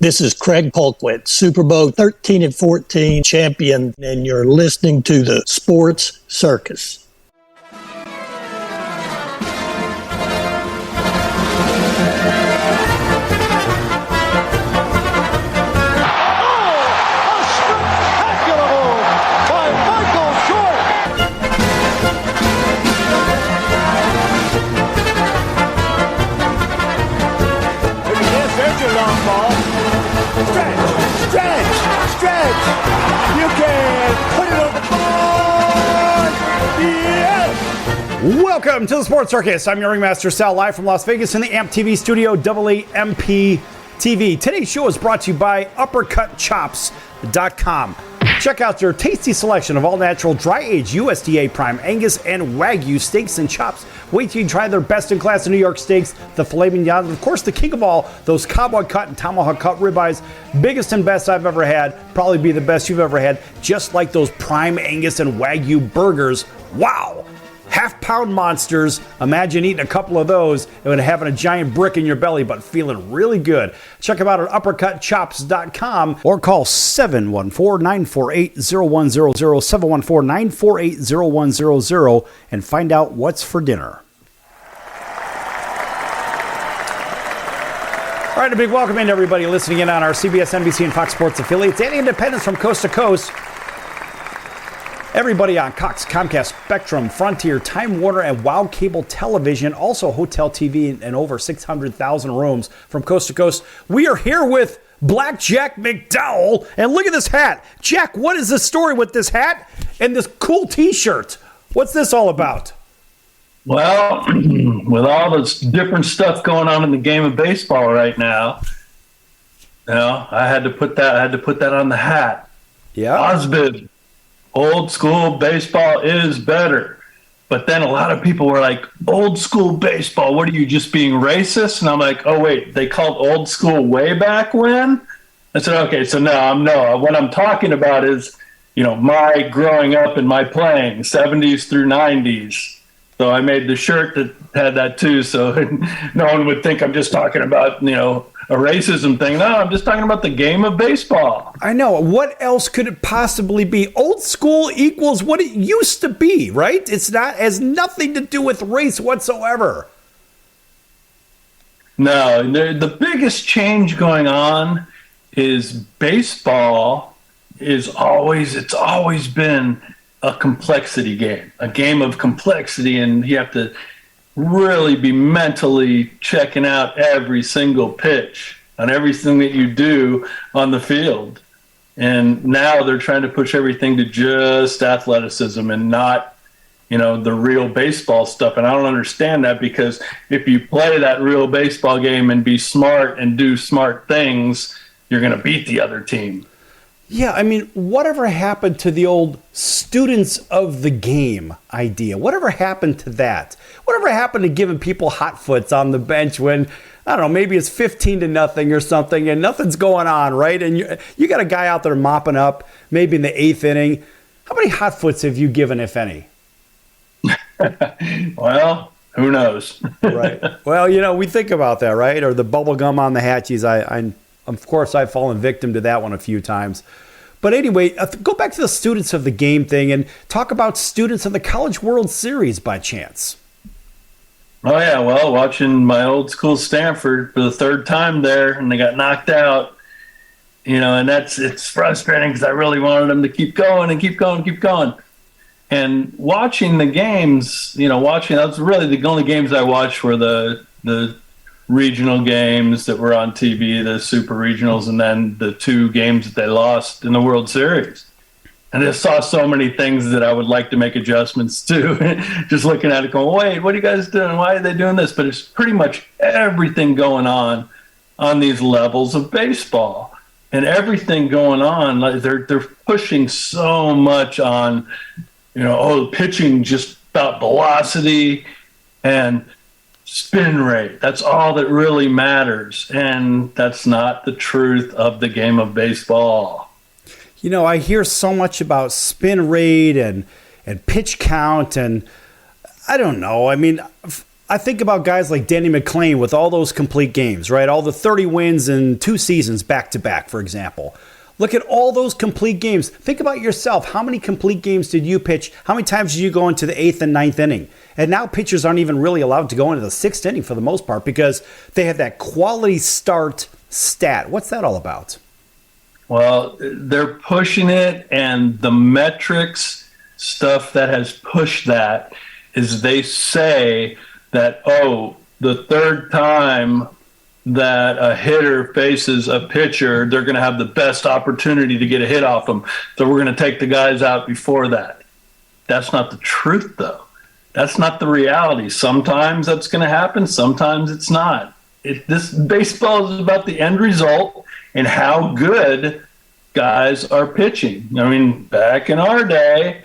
This is Craig Polkwit, Super Bowl 13 and 14 champion, and you're listening to the Sports Circus. Welcome to the Sports Circus. I'm your Ringmaster Sal, live from Las Vegas in the AMP TV studio, AAMP TV. Today's show is brought to you by UppercutChops.com. Check out their tasty selection of all-natural, dry-aged USDA Prime Angus and Wagyu steaks and chops. Wait till you try their best-in-class New York steaks, the filet mignon, and of course, the king of all, those cowboy cut and tomahawk cut ribeyes. Biggest and best I've ever had. Probably be the best you've ever had. Just like those Prime Angus and Wagyu burgers. Wow! Half-pound monsters. Imagine eating a couple of those and having a giant brick in your belly, but feeling really good. Check them out at UppercutChops.com or call 714-948-0100, 714-948-0100, and find out what's for dinner. All right, a big welcome in to everybody listening in on our CBS, NBC, and Fox Sports affiliates and independents from coast to coast. Everybody on Cox, Comcast, Spectrum, Frontier, Time Warner, and WOW Cable Television, also Hotel TV and over 600,000 rooms from coast to coast. We are here with Black Jack McDowell, and look at this hat. Jack, what is the story with this hat and this cool T-shirt? What's this all about? Well, with all this different stuff going on in the game of baseball right now, you know, I had to put that on the hat. Yeah. Osbid. Old school baseball is better. But then a lot of people were like, old school baseball, what are you, just being racist? And I'm like, oh, wait, they called old school way back when? I said, okay, so no. What I'm talking about is, you know, my growing up and my playing, 70s through 90s. So I made the shirt that had that too, so no one would think I'm just talking about, you know, a racism thing. No, I'm just talking about the game of baseball. I know. What else could it possibly be? Old school equals what it used to be, right? Has nothing to do with race whatsoever. No, the biggest change going on is baseball it's always been a complexity game, a game of complexity, and you have to really be mentally checking out every single pitch on everything that you do on the field. And now they're trying to push everything to just athleticism and not, you know, the real baseball stuff. And I don't understand that, because if you play that real baseball game and be smart and do smart things, you're going to beat the other team. Yeah, I mean, whatever happened to the old students of the game idea? Whatever happened to that? Whatever happened to giving people hot foots on the bench when, I don't know, maybe it's 15-0 or something and nothing's going on, right? And you got a guy out there mopping up, maybe in the 8th inning. How many hot foots have you given, if any? Well, who knows? Right. Well, you know, we think about that, right? Or the bubble gum on the hatchies. Of course, I've fallen victim to that one a few times. But anyway, go back to the students of the game thing and talk about students of the College World Series by chance. Oh, yeah. Well, watching my old school Stanford for the third time there, and they got knocked out, you know, and it's frustrating because I really wanted them to keep going and keep going and keep going. And watching the games, you know, that's really the only games I watched were the regional games that were on TV, the super regionals, and then the 2 games that they lost in the World Series. And I saw so many things that I would like to make adjustments to. Just looking at it going, wait, what are you guys doing? Why are they doing this? But it's pretty much everything going on these levels of baseball. And everything going on, like they're pushing so much on, you know, pitching just about velocity and spin rate. That's all that really matters. And that's not the truth of the game of baseball. You know, I hear so much about spin rate and pitch count, and I don't know. I mean, I think about guys like Danny McClain with all those complete games, right? All the 30 wins in 2 seasons back to back, for example. Look at all those complete games. Think about yourself. How many complete games did you pitch? How many times did you go into the 8th and 9th inning? And now pitchers aren't even really allowed to go into the 6th inning for the most part because they have that quality start stat. What's that all about? Well, they're pushing it, and the metrics stuff that has pushed that is they say that, the third time that a hitter faces a pitcher, they're going to have the best opportunity to get a hit off them. So we're going to take the guys out before that. That's not the truth, though. That's not the reality. Sometimes that's going to happen. Sometimes it's not. This baseball is about the end result and how good guys are pitching. I mean, back in our day,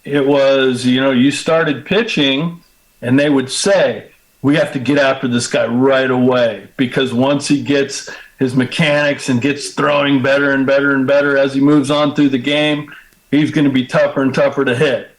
it was, you started pitching and they would say, we have to get after this guy right away because once he gets his mechanics and gets throwing better and better and better as he moves on through the game, he's going to be tougher and tougher to hit.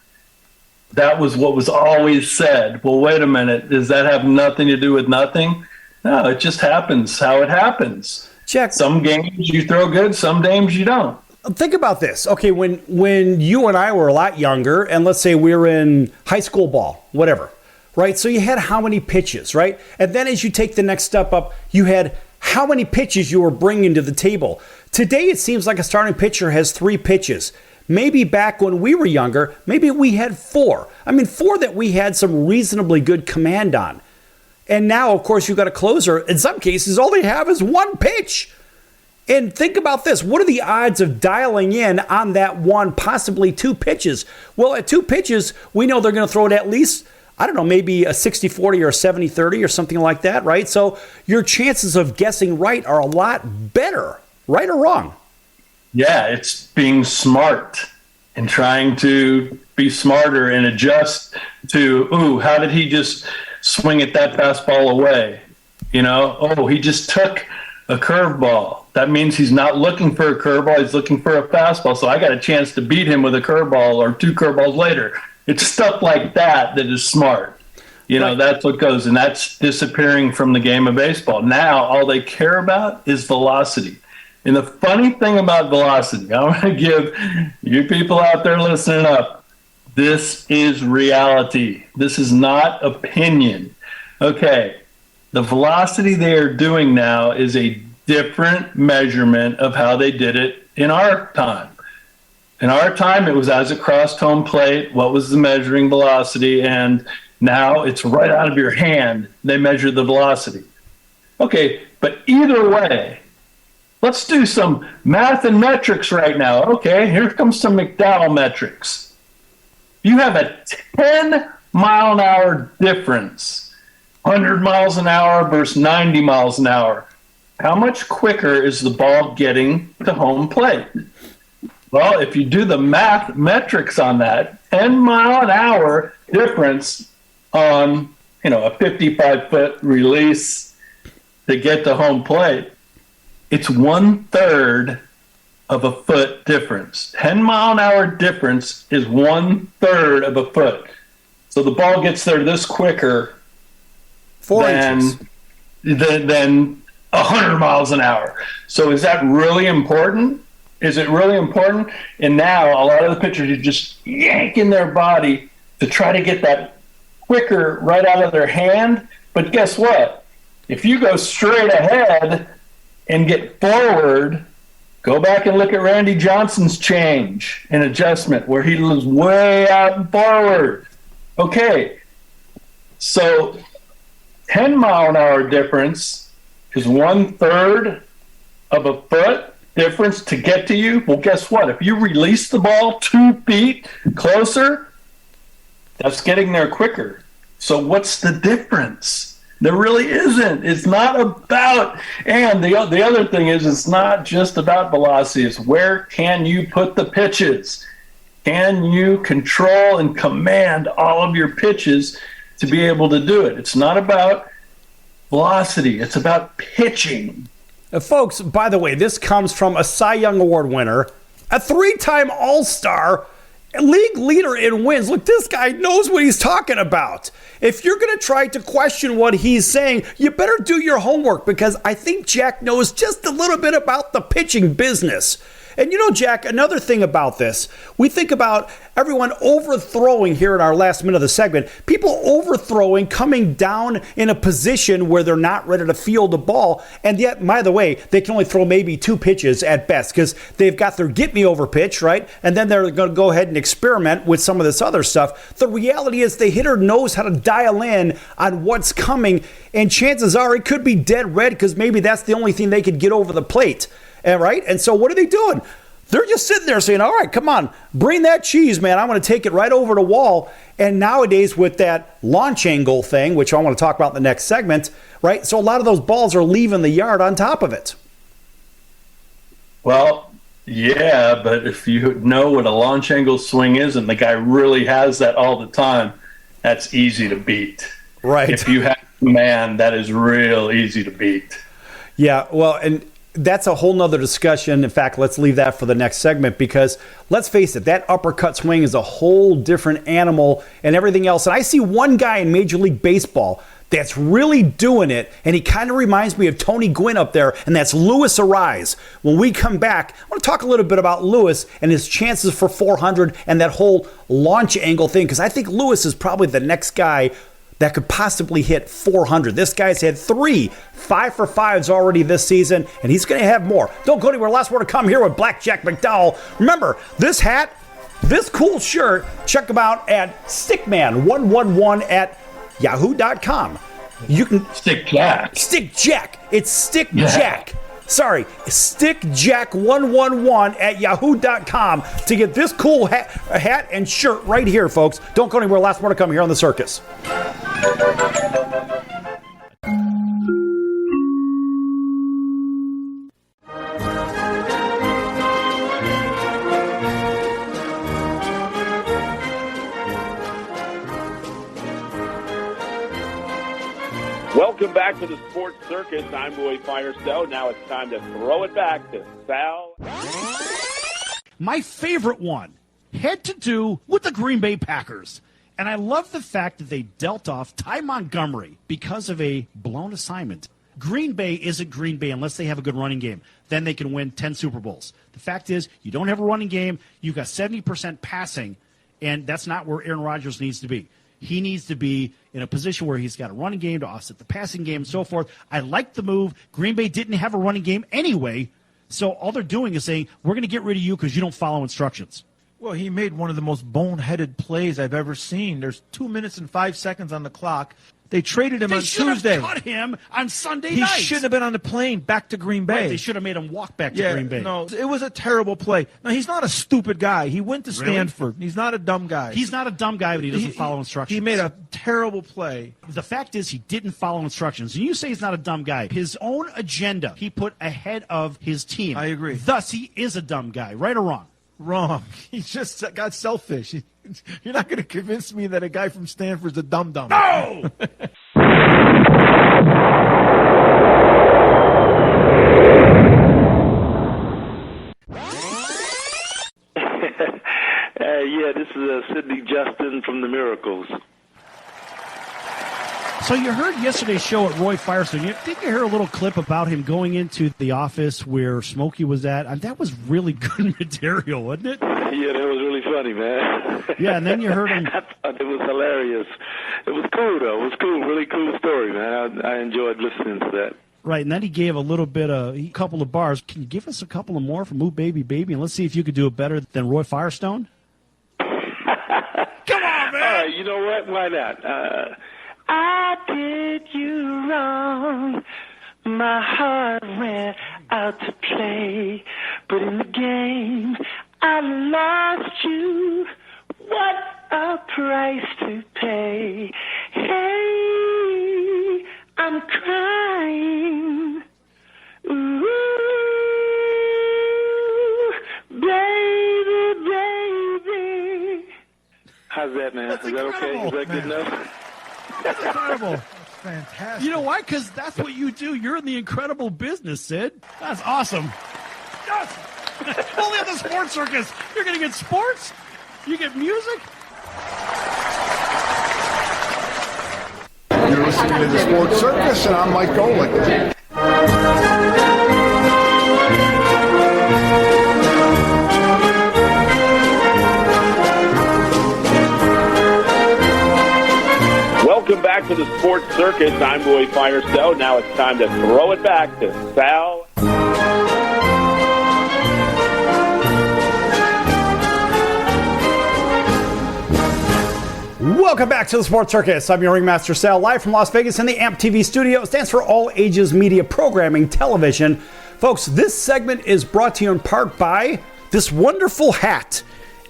That was what was always said. Well, wait a minute. Does that have nothing to do with nothing? No, it just happens how it happens. Check. Some games you throw good, some games you don't. Think about this. Okay, when you and I were a lot younger, and let's say we were in high school ball, whatever, right? So you had how many pitches, right? And then as you take the next step up, you had how many pitches you were bringing to the table. Today, it seems like a starting pitcher has 3 pitches. Maybe back when we were younger, maybe we had 4. I mean, 4 that we had some reasonably good command on. And now, of course, you've got a closer. In some cases, all they have is 1 pitch. And think about this. What are the odds of dialing in on that 1, possibly 2 pitches? Well, at 2 pitches, we know they're going to throw it at least, I don't know, maybe a 60-40 or a 70-30 or something like that, right? So your chances of guessing right are a lot better, right or wrong? Yeah, it's being smart and trying to be smarter and adjust to, how did he just swing at that fastball away? He just took a curveball. That means he's not looking for a curveball. He's looking for a fastball. So I got a chance to beat him with a curveball or 2 curveballs later. It's stuff like that is smart. Right. That's what goes, and that's disappearing from the game of baseball. Now all they care about is velocity. And the funny thing about velocity, I want to give you people out there listening up, this is reality. This is not opinion. Okay, the velocity they are doing now is a different measurement of how they did it in our time. In our time, it was as it crossed home plate, what was the measuring velocity, and now it's right out of your hand. They measure the velocity. Okay, but either way, let's do some math and metrics right now. Okay, here comes some McDowell metrics. You have a 10-mile-an-hour difference, 100 miles an hour versus 90 miles an hour. How much quicker is the ball getting to home plate? Well, if you do the math metrics on that, 10-mile-an-hour difference on, a 55-foot release to get to home plate, it's 1/3 of a foot difference. 10-mile-an-hour difference is 1/3 of a foot. So the ball gets there this quicker 4 inches. than 100 miles an hour. So is that really important? Is it really important? And now a lot of the pitchers are just yanking their body to try to get that quicker right out of their hand. But guess what? If you go straight ahead and get forward, go back and look at Randy Johnson's change and adjustment where he was way out and forward. Okay, so 10-mile-an-hour difference is 1/3 of a foot difference to get to you. Well, guess what? If you release the ball 2 feet closer, that's getting there quicker. So what's the difference? There really isn't. It's not about, and the other thing is, it's not just about velocity. It's where can you put the pitches? Can you control and command all of your pitches to be able to do it? It's not about velocity. It's about pitching. Folks, by the way, this comes from a Cy Young Award winner, a 3-time All-Star, league leader in wins. Look, this guy knows what he's talking about. If you're going to try to question what he's saying, you better do your homework, because I think Jack knows just a little bit about the pitching business. And you know, Jack, another thing about this, we think about everyone overthrowing here in our last minute of the segment. People overthrowing, coming down in a position where they're not ready to field the ball. And yet, by the way, they can only throw maybe 2 pitches at best, because they've got their get-me-over pitch, right? And then they're going to go ahead and experiment with some of this other stuff. The reality is the hitter knows how to dial in on what's coming, and chances are it could be dead red, because maybe that's the only thing they could get over the plate. Right? And so what are they doing? They're just sitting there saying, all right, come on, bring that cheese, man. I'm going to take it right over the wall. And nowadays with that launch angle thing, which I want to talk about in the next segment, right? So a lot of those balls are leaving the yard on top of it. Well, yeah, but if you know what a launch angle swing is and the guy really has that all the time, that's easy to beat. Right. If you have a man, that is real easy to beat. Yeah, well, and that's a whole nother discussion. In fact, let's leave that for the next segment, because let's face it, that uppercut swing is a whole different animal and everything else. And I see one guy in Major League Baseball that's really doing it, and he kind of reminds me of Tony Gwynn up there, and that's Luis Ariz. When we come back, I want to talk a little bit about Luis and his chances for 400 and that whole launch angle thing, because I think Luis is probably the next guy that could possibly hit 400. This guy's had 3 5-for-5s already this season, and he's going to have more. Don't go anywhere. Last more to come here with Blackjack McDowell. Remember, this hat, this cool shirt, check them out at Stickman111 at yahoo.com. You can Stick Jack. It's Stick Jack. Sorry, Stickjack111 at yahoo.com to get this cool hat and shirt right here, folks. Don't go anywhere. Last more to come here on the Circus. Welcome back to the Sports Circus. I'm Roy Firestone. Now it's time to throw it back to Sal. My favorite one had to do with the Green Bay Packers. And I love the fact that they dealt off Ty Montgomery because of a blown assignment. Green Bay isn't Green Bay unless they have a good running game. Then they can win 10 Super Bowls. The fact is, you don't have a running game, you've got 70% passing, and that's not where Aaron Rodgers needs to be. He needs to be in a position where he's got a running game to offset the passing game and so forth. I like the move. Green Bay didn't have a running game anyway, so all they're doing is saying, we're going to get rid of you because you don't follow instructions. Well, he made one of the most boneheaded plays I've ever seen. There's 2 minutes and 5 seconds on the clock. They traded him on Tuesday. They should have cut him on Sunday night. He shouldn't have been on the plane back to Green Bay. Right, they should have made him walk back to Green Bay. No, it was a terrible play. Now, he's not a stupid guy. He went to Stanford. He's not a dumb guy. He's not a dumb guy, but he doesn't follow instructions. He made a terrible play. The fact is he didn't follow instructions. And you say he's not a dumb guy. His own agenda he put ahead of his team. I agree. Thus, he is a dumb guy. Right or wrong? Wrong. He just got selfish. You're not going to convince me that a guy from Stanford's a dum-dum. No! Yeah, this is Sidney Justin from The Miracles. So you heard yesterday's show at Roy Firestone. Didn't you hear a little clip about him going into the office where Smokey was at? That was really good material, wasn't it? Yeah, that was really funny, man. Yeah, and then you heard him. I thought it was hilarious. It was cool, though. It was cool. Really cool story, man. I enjoyed listening to that. Right, and then he gave a couple of bars. Can you give us a couple of more from Ooh Baby Baby? And let's see if you could do it better than Roy Firestone. Come on, man! All right, you know what? Why not? I did you wrong. My heart went out to play, but in the game I lost you. What a price to pay. Hey, I'm crying. Ooh, baby, baby. How's that, man? That's Is that okay? Is that good enough? That's incredible. That's fantastic. You know why? Because that's what you do. You're in the incredible business, Sid. That's awesome. Yes! Only on the Sports Circus. You're going to get sports. You get music? You're listening to the Sports Circus, and I'm Mike Golick. Welcome back to the Sports Circus. I'm Roy Firestone. Now it's time to throw it back to Sal. Welcome back to the Sports Circus. I'm your Ringmaster Sal, live from Las Vegas in the AMP TV studio. It stands for All Ages Media Programming Television. Folks, this segment is brought to you in part by this wonderful hat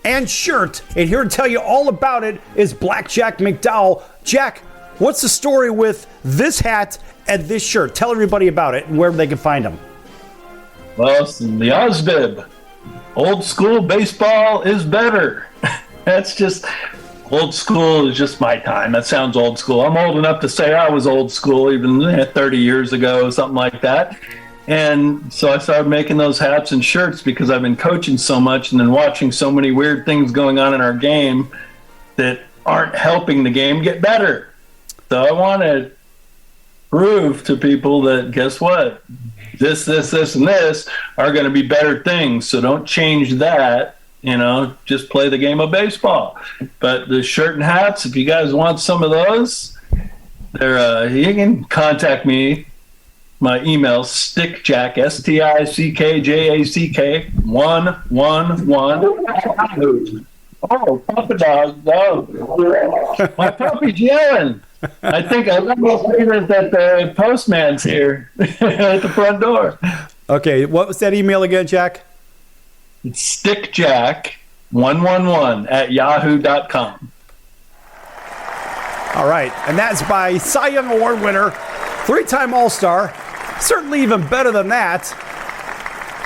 and shirt. And here to tell you all about it is Black Jack McDowell. Jack, what's the story with this hat and this shirt? Tell everybody about it and where they can find them. Well, it's the Osbib. Old school baseball is better. That's just... Old school is just my time. That sounds old school. I'm old enough to say I was old school even 30 years ago, something like that. And so I started making those hats and shirts because I've been coaching so much and then watching so many weird things going on in our game that aren't helping the game get better. So I want to prove to people that, guess what? This, and this are going to be better things. So don't change that. Just play the game of baseball. But the shirt and hats, if you guys want some of those, you can contact me. My email, stickjack, STICKJACK 111. Oh, Papa Dog. Oh, my puppy's yelling. I think I'm almost thinking that the postman's here at the front door. Okay, what was that email again, Jack? It's stickjack111@yahoo.com. All right, and that's by Cy Young Award winner, 3-time All-Star, certainly even better than that.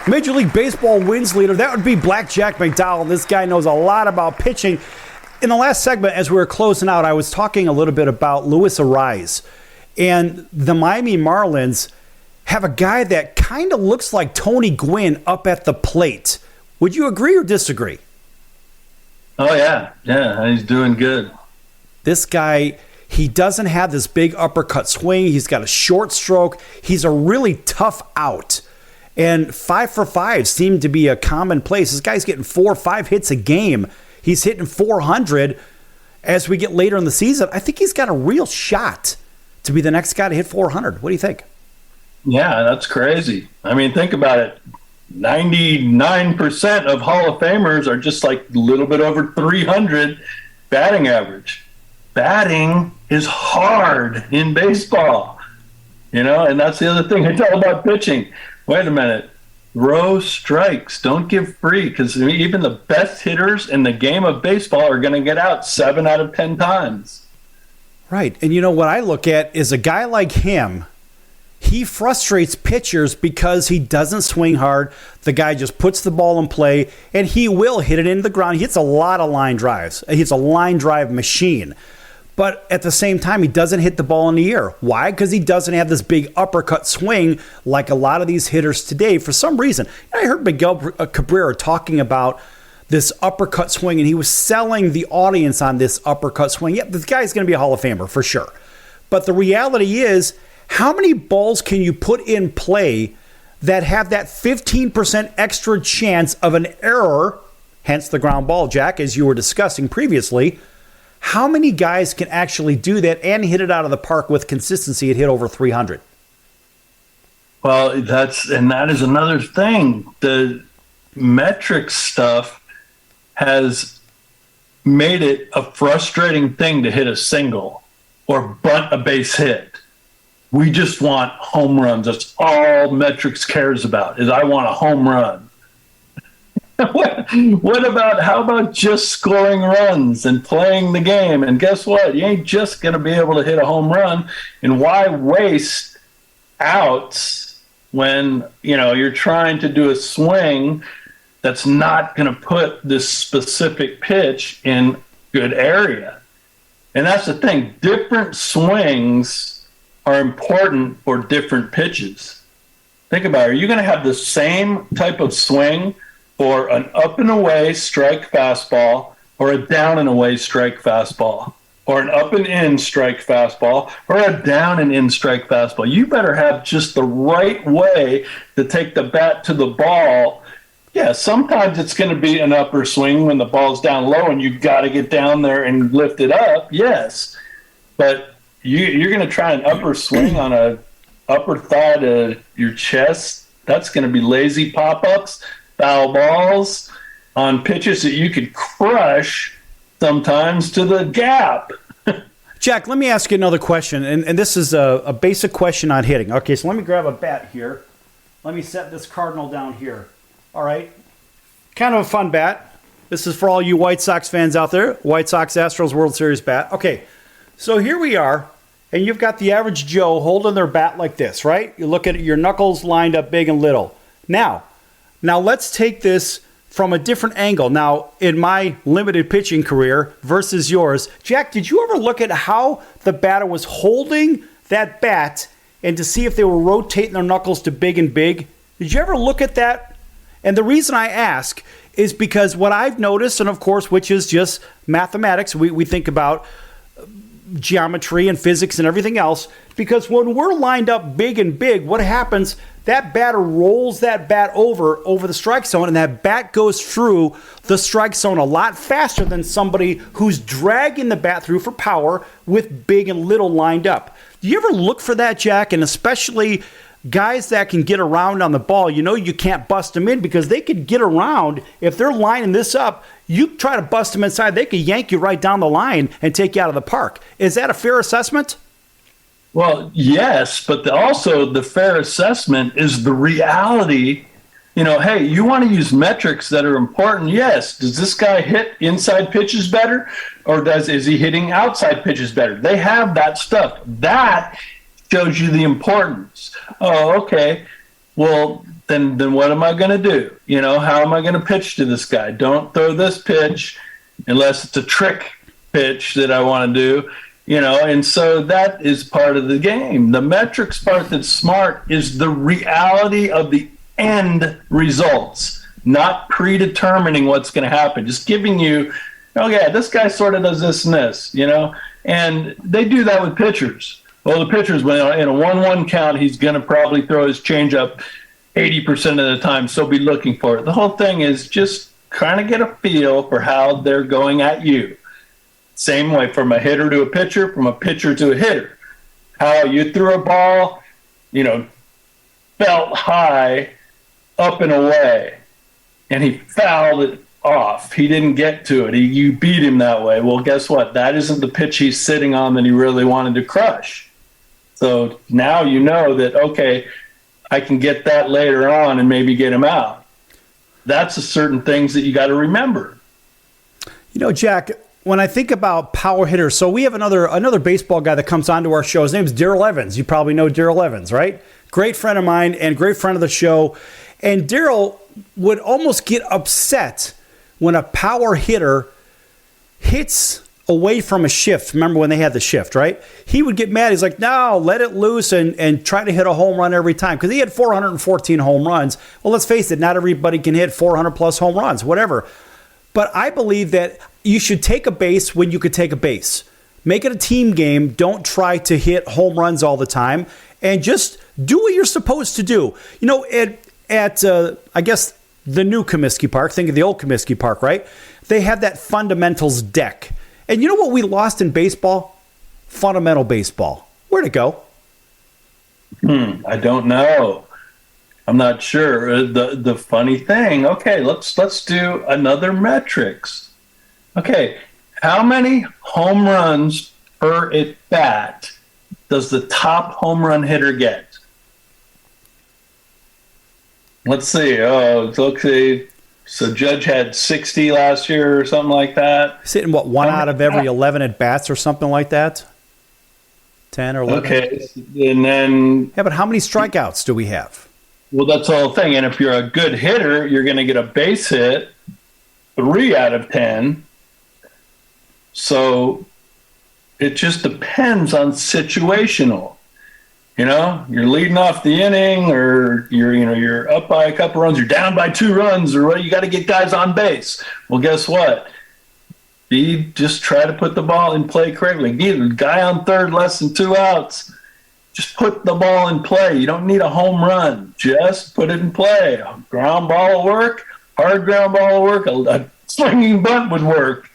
Major League Baseball wins leader, that would be Black Jack McDowell. This guy knows a lot about pitching. In the last segment, as we were closing out, I was talking a little bit about Luis Ariz. And the Miami Marlins have a guy that kind of looks like Tony Gwynn up at the plate. Would you agree or disagree? Oh, yeah. Yeah, he's doing good. This guy, he doesn't have this big uppercut swing. He's got a short stroke. He's a really tough out. And 5 for 5 seemed to be a commonplace. This guy's getting 4 or 5 hits a game. He's hitting 400 as we get later in the season. I think he's got a real shot to be the next guy to hit 400. What do you think? Yeah, that's crazy. I mean, think about it. 99% of Hall of Famers are just like a little bit over 300 batting average. Batting is hard in baseball, and that's the other thing I tell about pitching. Wait a minute. Throw strikes. Don't give free, because even the best hitters in the game of baseball are going to get out 7 out of 10 times. Right. And what I look at is a guy like him. He frustrates pitchers because he doesn't swing hard. The guy just puts the ball in play, and he will hit it into the ground. He hits a lot of line drives. He's a line drive machine. But at the same time, he doesn't hit the ball in the air. Why? Because he doesn't have this big uppercut swing like a lot of these hitters today for some reason. I heard Miguel Cabrera talking about this uppercut swing, and he was selling the audience on this uppercut swing. Yeah, this guy's going to be a Hall of Famer for sure. But the reality is, how many balls can you put in play that have that 15% extra chance of an error, hence the ground ball, Jack, as you were discussing previously? How many guys can actually do that and hit it out of the park with consistency and hit over 300? Well, that is another thing. The metrics stuff has made it a frustrating thing to hit a single or bunt a base hit. We just want home runs. That's all metrics cares about, is I want a home run. How about just scoring runs and playing the game? And guess what? You ain't just going to be able to hit a home run. And why waste outs when, you're trying to do a swing that's not going to put this specific pitch in good area? And that's the thing. Different swings are important for different pitches. Think about it. Are you going to have the same type of swing for an up and away strike fastball or a down and away strike fastball, or an up and in strike fastball, or a down and in strike fastball. You better have just the right way to take the bat to the ball. Yeah, sometimes it's going to be an upper swing when the ball's down low and you've got to get down there and lift it up. Yes, but you're going to try an upper swing on a upper thigh to your chest. That's going to be lazy pop-ups, foul balls on pitches that you could crush sometimes to the gap. Jack, let me ask you another question, and this is a basic question on hitting. Okay, so let me grab a bat here. Let me set this Cardinal down here. All right. Kind of a fun bat. This is for all you White Sox fans out there. White Sox Astros World Series bat. Okay. So here we are, and you've got the average Joe holding their bat like this, right? You look at it, your knuckles lined up big and little. Now let's take this from a different angle. Now, in my limited pitching career versus yours, Jack, did you ever look at how the batter was holding that bat and to see if they were rotating their knuckles to big and big? Did you ever look at that? And the reason I ask is because what I've noticed, and of course, which is just mathematics, we think about geometry and physics and everything else, because when we're lined up big and big, what happens, that batter rolls that bat over the strike zone, and that bat goes through the strike zone a lot faster than somebody who's dragging the bat through for power with big and little lined up. Do you ever look for that, Jack? And especially guys that can get around on the ball, you can't bust them in because they could get around. If they're lining this up, you try to bust them inside, they could yank you right down the line and take you out of the park. Is that a fair assessment? Well, yes, but also the fair assessment is the reality. Hey, you want to use metrics that are important. Yes. Does this guy hit inside pitches better, or is he hitting outside pitches better? They have that stuff. That shows you the importance. Oh, okay. Well, then what am I going to do? How am I going to pitch to this guy? Don't throw this pitch unless it's a trick pitch that I want to do. And so that is part of the game. The metrics part that's smart is the reality of the end results, not predetermining what's going to happen. Just giving you, this guy sort of does this and this, and they do that with pitchers. Well, the pitcher's, in a 1-1 count, he's going to probably throw his changeup 80% of the time, so be looking for it. The whole thing is just kind of get a feel for how they're going at you. Same way from a hitter to a pitcher, from a pitcher to a hitter. How you threw a ball, felt high, up and away, and he fouled it off. He didn't get to it. You beat him that way. Well, guess what? That isn't the pitch he's sitting on that he really wanted to crush. So now you know that, okay, I can get that later on and maybe get him out. That's the certain things that you got to remember. Jack, when I think about power hitters, so we have another baseball guy that comes onto our show. His name's Daryl Evans. You probably know Daryl Evans, right? Great friend of mine and great friend of the show. And Daryl would almost get upset when a power hitter hits away from a shift. Remember when they had the shift, right? He would get mad. He's like, no, let it loose and try to hit a home run every time. Because he had 414 home runs. Well, let's face it, not everybody can hit 400 plus home runs, whatever. But I believe that you should take a base when you could take a base. Make it a team game. Don't try to hit home runs all the time. And just do what you're supposed to do. At I guess, the new Comiskey Park, think of the old Comiskey Park, right? They had that fundamentals deck. And you know what we lost in baseball? Fundamental baseball. Where'd it go? I don't know. I'm not sure. The funny thing, okay, let's do another metrics. Okay, how many home runs per at bat does the top home run hitter get? Let's see. Okay. So Judge had 60 last year or something like that. He's hitting, one out of every 11 at bats or something like that? 10 or 11? Okay. And then... Yeah, but how many strikeouts do we have? Well, that's the whole thing. And if you're a good hitter, you're going to get a base hit 3 out of 10. So it just depends on situational. You're leading off the inning, or you're up by a couple runs, you're down by 2 runs, or what? You got to get guys on base. Well, guess what? Just try to put the ball in play correctly. Neither guy on third, less than 2 outs. Just put the ball in play. You don't need a home run. Just put it in play. A ground ball will work. Hard ground ball will work. A swinging bunt would work.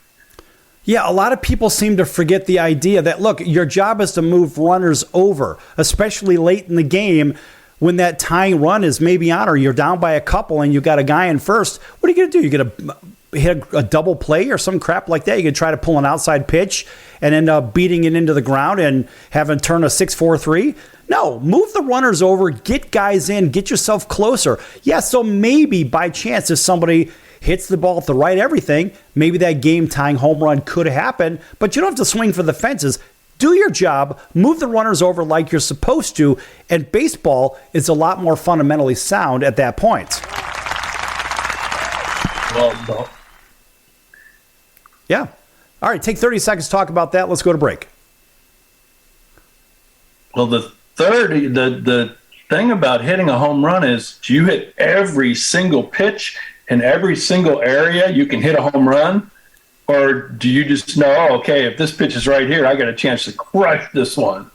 Yeah, a lot of people seem to forget the idea that, look, your job is to move runners over, especially late in the game when that tying run is maybe on, or you're down by a couple and you got a guy in first. What are you going to do? You're going to hit a double play or some crap like that? You can try to pull an outside pitch and end up beating it into the ground and having turn a 6-4-3? No, move the runners over, get guys in, get yourself closer. Yeah, so maybe by chance if somebody hits the ball at the right everything, maybe that game-tying home run could happen, but you don't have to swing for the fences. Do your job, move the runners over like you're supposed to, and baseball is a lot more fundamentally sound at that point. Well, yeah. All right, take 30 seconds to talk about that. Let's go to break. Well, the thing about hitting a home run is, do you hit every single pitch in every single area you can hit a home run? Or do you just know, okay, if this pitch is right here, I got a chance to crush this one?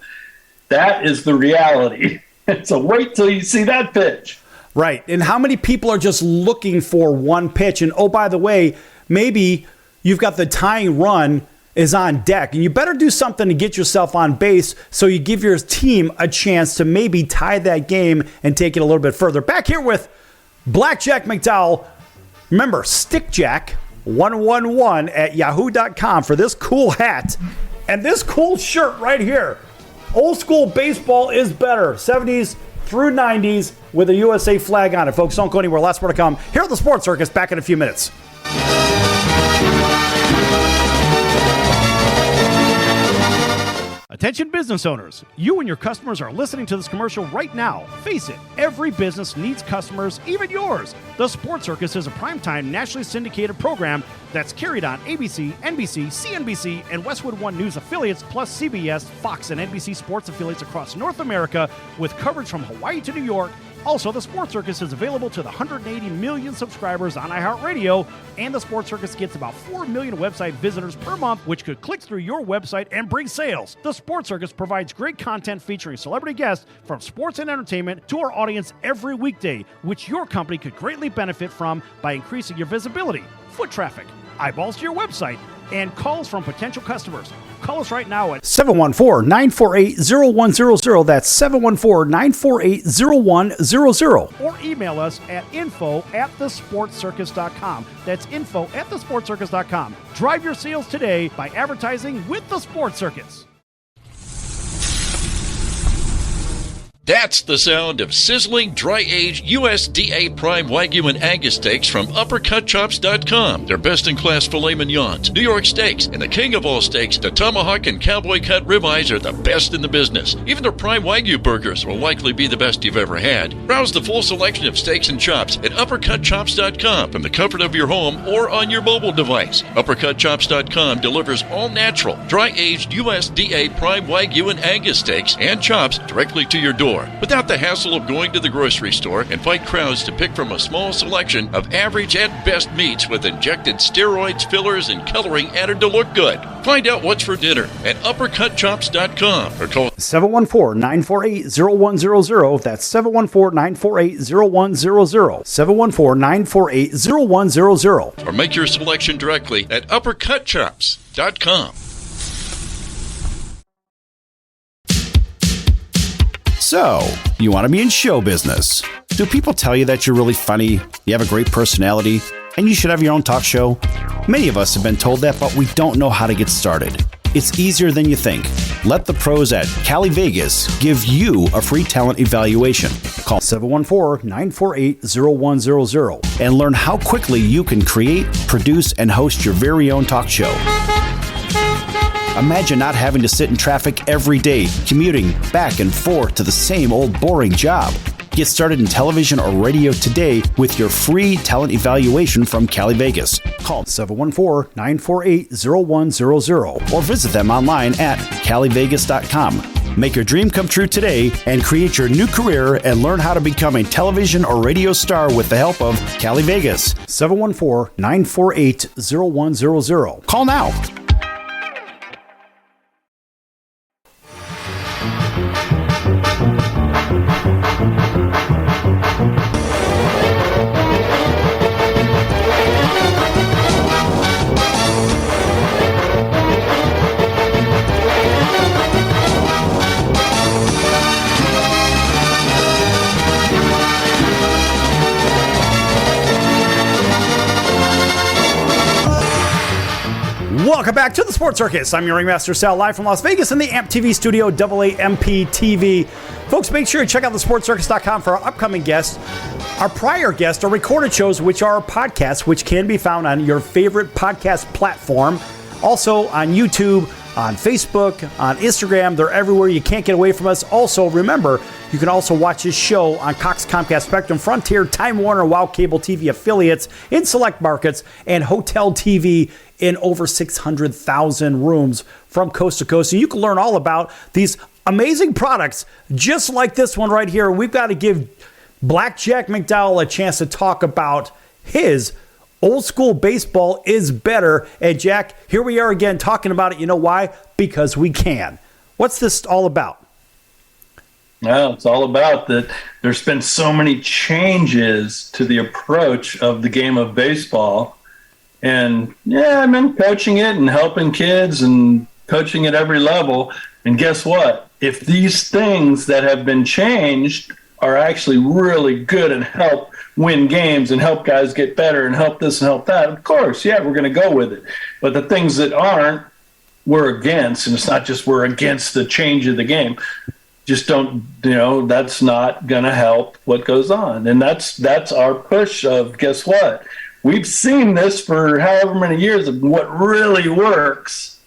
That is the reality. So wait till you see that pitch. Right. And how many people are just looking for one pitch? And, oh, by the way, maybe you've got the tying run is on deck, and you better do something to get yourself on base so you give your team a chance to maybe tie that game and take it a little bit further. Back here with Blackjack McDowell. Remember, stickjack111 at yahoo.com for this cool hat and this cool shirt right here. Old school baseball is better. 70s through 90s with a USA flag on it. Folks, don't go anywhere. Last more to come here at the Sports Circus. Back in a few minutes. Attention business owners, you and your customers are listening to this commercial right now. Face it, every business needs customers, even yours. The Sports Circus is a primetime nationally syndicated program that's carried on ABC, NBC, CNBC, and Westwood One News affiliates, plus CBS, Fox, and NBC sports affiliates across North America, with coverage from Hawaii to New York. Also, the Sports Circus is available to the 180 million subscribers on iHeartRadio, and the Sports Circus gets about 4 million website visitors per month, which could click through your website and bring sales. The Sports Circus provides great content featuring celebrity guests from sports and entertainment to our audience every weekday, which your company could greatly benefit from by increasing your visibility, foot traffic, eyeballs to your website, and calls from potential customers. Call us right now at 714-948-0100. That's 714-948-0100. Or email us at info@thesportscircus.com. That's info@thesportscircus.com. Drive your sales today by advertising with the Sports Circus. That's the sound of sizzling, dry-aged USDA Prime Wagyu and Angus steaks from UppercutChops.com. Their best-in-class filet mignons, New York steaks, and the king of all steaks, the tomahawk and cowboy cut ribeyes are the best in the business. Even their Prime Wagyu burgers will likely be the best you've ever had. Browse the full selection of steaks and chops at UppercutChops.com from the comfort of your home or on your mobile device. UppercutChops.com delivers all-natural, dry-aged USDA Prime Wagyu and Angus steaks and chops directly to your door, without the hassle of going to the grocery store and fight crowds to pick from a small selection of average at best meats with injected steroids, fillers, and coloring added to look good. Find out what's for dinner at UppercutChops.com or call 714-948-0100. That's 714-948-0100. 714-948-0100. or make your selection directly at UppercutChops.com. So, you want to be in show business. Do people tell you that you're really funny, you have a great personality, and you should have your own talk show? Many of us have been told that, but we don't know how to get started. It's easier than you think. Let the pros at Cali Vegas give you a free talent evaluation. Call 714-948-0100 and learn how quickly you can create, produce, and host your very own talk show. Imagine not having to sit in traffic every day, commuting back and forth to the same old boring job. Get started in television or radio today with your free talent evaluation from Cali Vegas. Call 714-948-0100 or visit them online at calivegas.com. Make your dream come true today and create your new career and learn how to become a television or radio star with the help of Cali Vegas. 714-948-0100. Call now. Welcome back to the Sports Circus. I'm your Ringmaster Sal, live from Las Vegas in the AMP TV studio, AAMP TV. Folks, make sure to check out thesportscircus.com for our upcoming guests. Our prior guests are recorded shows, which are podcasts, which can be found on your favorite podcast platform. Also on YouTube, on Facebook, on Instagram. They're everywhere. You can't get away from us. Also, remember, you can also watch this show on Cox, Comcast, Spectrum, Frontier, Time Warner, WOW Cable TV affiliates in select markets, and Hotel TV in over 600,000 rooms from coast to coast. And you can learn all about these amazing products, just like this one right here. We've got to give Blackjack McDowell a chance to talk about his old school baseball is better. And Jack, here we are again talking about it. You know why? Because we can. What's this all about? Well, it's all about that there's been so many changes to the approach of the game of baseball. And yeah, I've been coaching it and helping kids and coaching at every level. And guess what? If these things that have been changed are actually really good and help win games and help guys get better and help this and help that, of course, yeah, we're going to go with it. But the things that aren't, we're against. And it's not just we're against the change of the game. Just don't, that's not going to help what goes on. And that's our push of, guess what? We've seen this for however many years of what really works,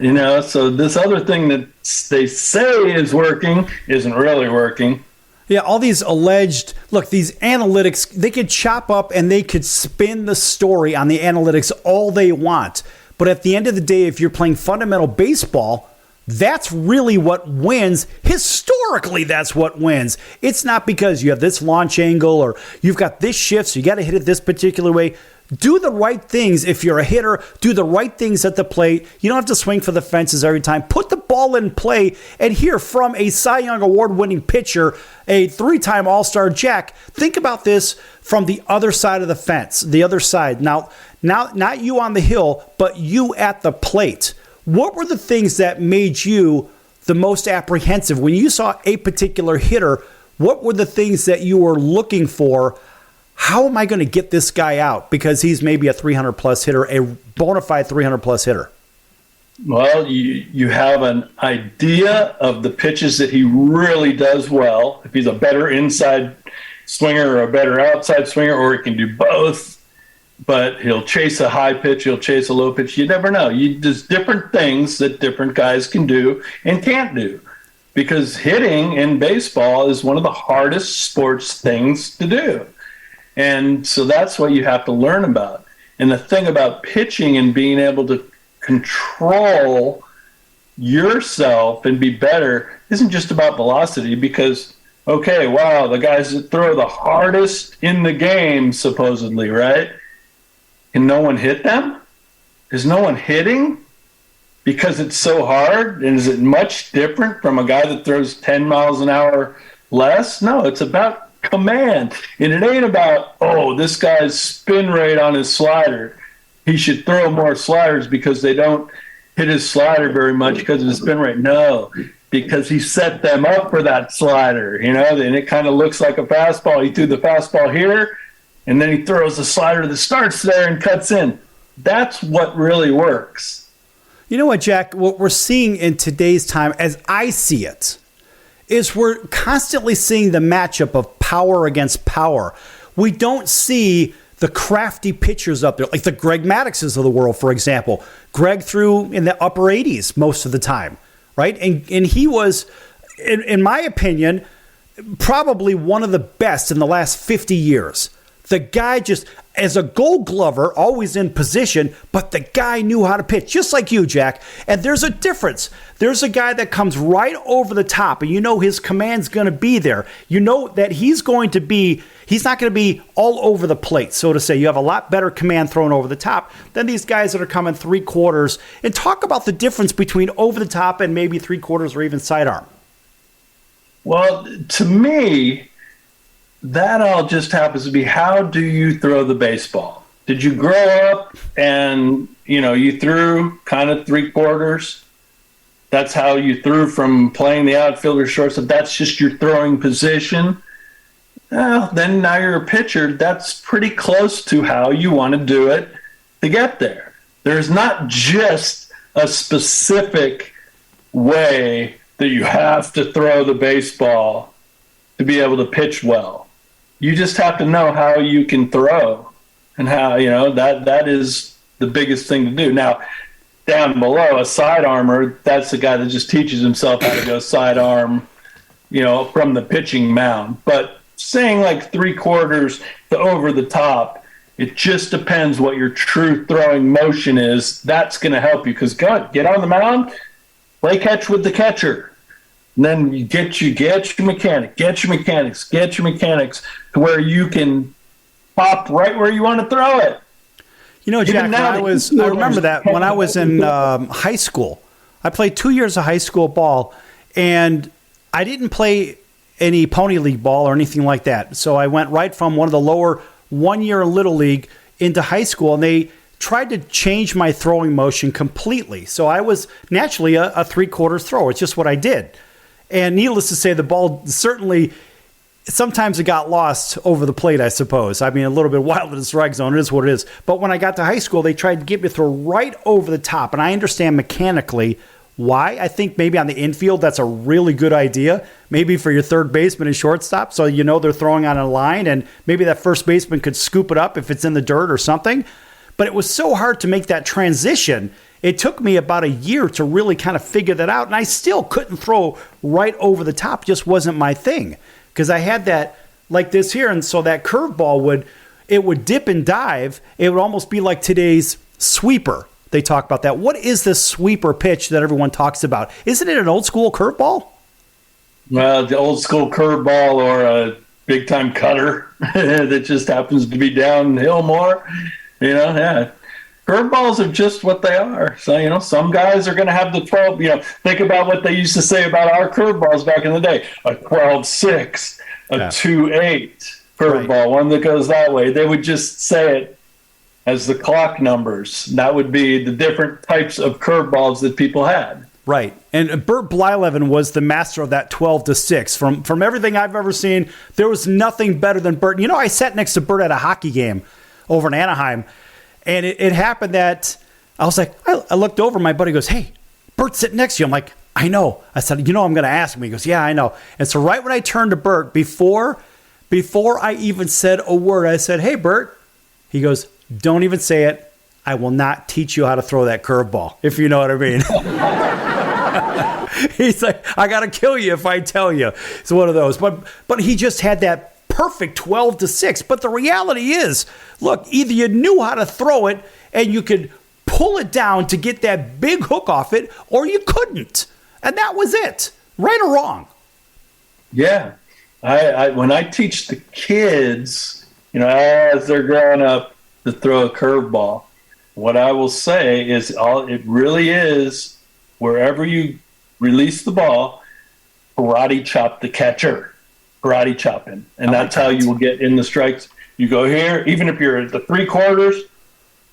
so this other thing that they say is working isn't really working. Yeah, all these alleged, these analytics, they could chop up and they could spin the story on the analytics all they want. But at the end of the day, if you're playing fundamental baseball, that's really what wins. Historically, that's what wins. It's not because you have this launch angle or you've got this shift, so you got to hit it this particular way. Do the right things. If you're a hitter, do the right things at the plate. You don't have to swing for the fences every time. Put the ball in play and hear from a Cy Young Award-winning pitcher, a 3-time All-Star Jack. Think about this from the other side of the fence, the other side. Now, not you on the hill, but you at the plate. What were the things that made you the most apprehensive? When you saw a particular hitter, what were the things that you were looking for? How am I going to get this guy out? Because he's maybe a 300-plus hitter, a bona fide 300-plus hitter. Well, you have an idea of the pitches that he really does well. If he's a better inside swinger or a better outside swinger, or he can do both. But he'll chase a high pitch, he'll chase a low pitch. You never know. There's different things that different guys can do and can't do. Because hitting in baseball is one of the hardest sports things to do. And so that's what you have to learn about. And the thing about pitching and being able to control yourself and be better isn't just about velocity, because, okay, wow, the guys that throw the hardest in the game, supposedly, right? Can no one hit them? Is no one hitting because it's so hard? And is it much different from a guy that throws 10 miles an hour less? No, it's about command. And it ain't about, this guy's spin rate on his slider. He should throw more sliders because they don't hit his slider very much because of his spin rate. No, because he set them up for that slider, and it kind of looks like a fastball. He threw the fastball here, and then he throws the slider that starts there and cuts in. That's what really works. You know what, Jack? What we're seeing in today's time, as I see it, is we're constantly seeing the matchup of power against power. We don't see the crafty pitchers up there, like the Greg Maddoxes of the world, for example. Greg threw in the upper 80s most of the time, right? And he was, in my opinion, probably one of the best in the last 50 years. The guy just as a Gold Glover, always in position, but the guy knew how to pitch, just like you, Jack. And there's a difference. There's a guy that comes right over the top, and you know his command's going to be there. You know that he's not going to be all over the plate, so to say. You have a lot better command thrown over the top than these guys that are coming 3/4. And talk about the difference between over the top and maybe 3/4 or even sidearm. Well, to me, that all just happens to be, how do you throw the baseball? Did you grow up and, you threw kind of 3/4? That's how you threw from playing the outfielder, shortstop. That's just your throwing position. Well, then now you're a pitcher. That's pretty close to how you want to do it to get there. There's not just a specific way that you have to throw the baseball to be able to pitch well. You just have to know how you can throw, and how, that is the biggest thing to do. Now, down below, a sidearmer, that's the guy that just teaches himself how to go sidearm, from the pitching mound. But saying like 3/4 to over the top, it just depends what your true throwing motion is. That's going to help you, because get on the mound, play catch with the catcher. And then you get your mechanics to where you can pop right where you want to throw it. Jack, I remember that when I was in high school. I played 2 years of high school ball, and I didn't play any pony league ball or anything like that. So I went right from one of the lower 1 year little league into high school, and they tried to change my throwing motion completely. So I was naturally a 3/4 thrower. It's just what I did. And needless to say, the ball certainly, sometimes it got lost over the plate, I suppose. I mean, a little bit wild in the strike zone. It is what it is. But when I got to high school, they tried to get me to throw right over the top. And I understand mechanically why. I think maybe on the infield, that's a really good idea. Maybe for your third baseman and shortstop, so they're throwing on a line, and maybe that first baseman could scoop it up if it's in the dirt or something. But it was so hard to make that transition. It took me about a year to really kind of figure that out, and I still couldn't throw right over the top. Just wasn't my thing, because I had that like this here, and so that curveball would dip and dive. It would almost be like today's sweeper. They talk about that. What is this sweeper pitch that everyone talks about? Isn't it an old school curveball? Well, the old school curveball, or a big time cutter that just happens to be downhill more. Yeah. Curveballs are just what they are. So, some guys are going to have the 12, think about what they used to say about our curveballs back in the day. A 12-6, a 2-8 curveball, right. One that goes that way. They would just say it as the clock numbers. That would be the different types of curveballs that people had. Right. And Bert Blyleven was the master of that 12-6. From everything I've ever seen, there was nothing better than Bert. I sat next to Bert at a hockey game over in Anaheim. And it happened that I was like, I looked over, my buddy goes, "Hey, Bert's sitting next to you." I'm like, "I know." I said, "I'm going to ask him." He goes, "Yeah, I know." And so right when I turned to Bert, before I even said a word, I said, "Hey, Bert." He goes, "Don't even say it. I will not teach you how to throw that curveball," if you know what I mean. He's like, "I got to kill you if I tell you." It's one of those. But he just had that perfect 12-6. But the reality is, look, either you knew how to throw it and you could pull it down to get that big hook off it, or you couldn't. And that was it. Right or wrong? Yeah. I when I teach the kids, as they're growing up, to throw a curveball, what I will say is it really is, wherever you release the ball, karate chop the catcher. Karate chopping, and that's how you will get in the strikes. You go here, even if you're at the 3/4,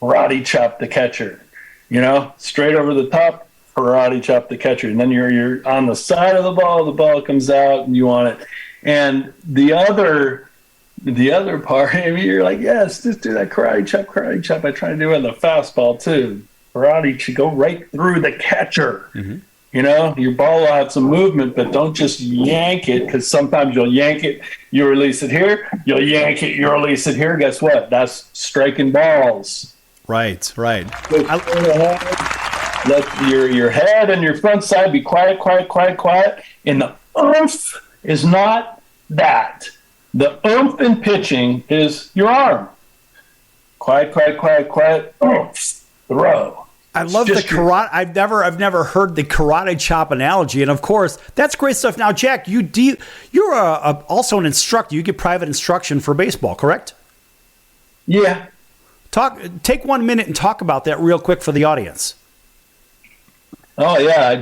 karate chop the catcher. Straight over the top, karate chop the catcher, and then you're on the side of the ball comes out, and you want it. And the other part, you're like, yes, just do that karate chop. I try to do it on the fastball too. Karate should go right through the catcher. Mm-hmm. Your ball will have some movement, but don't just yank it, because sometimes you'll yank it, you release it here, you'll yank it, you release it here. Guess what? That's striking balls. Right. Let your head and your front side be quiet. And the oomph is not that. The oomph in pitching is your arm. quiet. Oh, throw. I love the karate. I've never heard the karate chop analogy, and of course, that's great stuff. Now, Jack, you're also an instructor. You get private instruction for baseball, correct? Yeah. Take 1 minute and talk about that real quick for the audience. Oh yeah,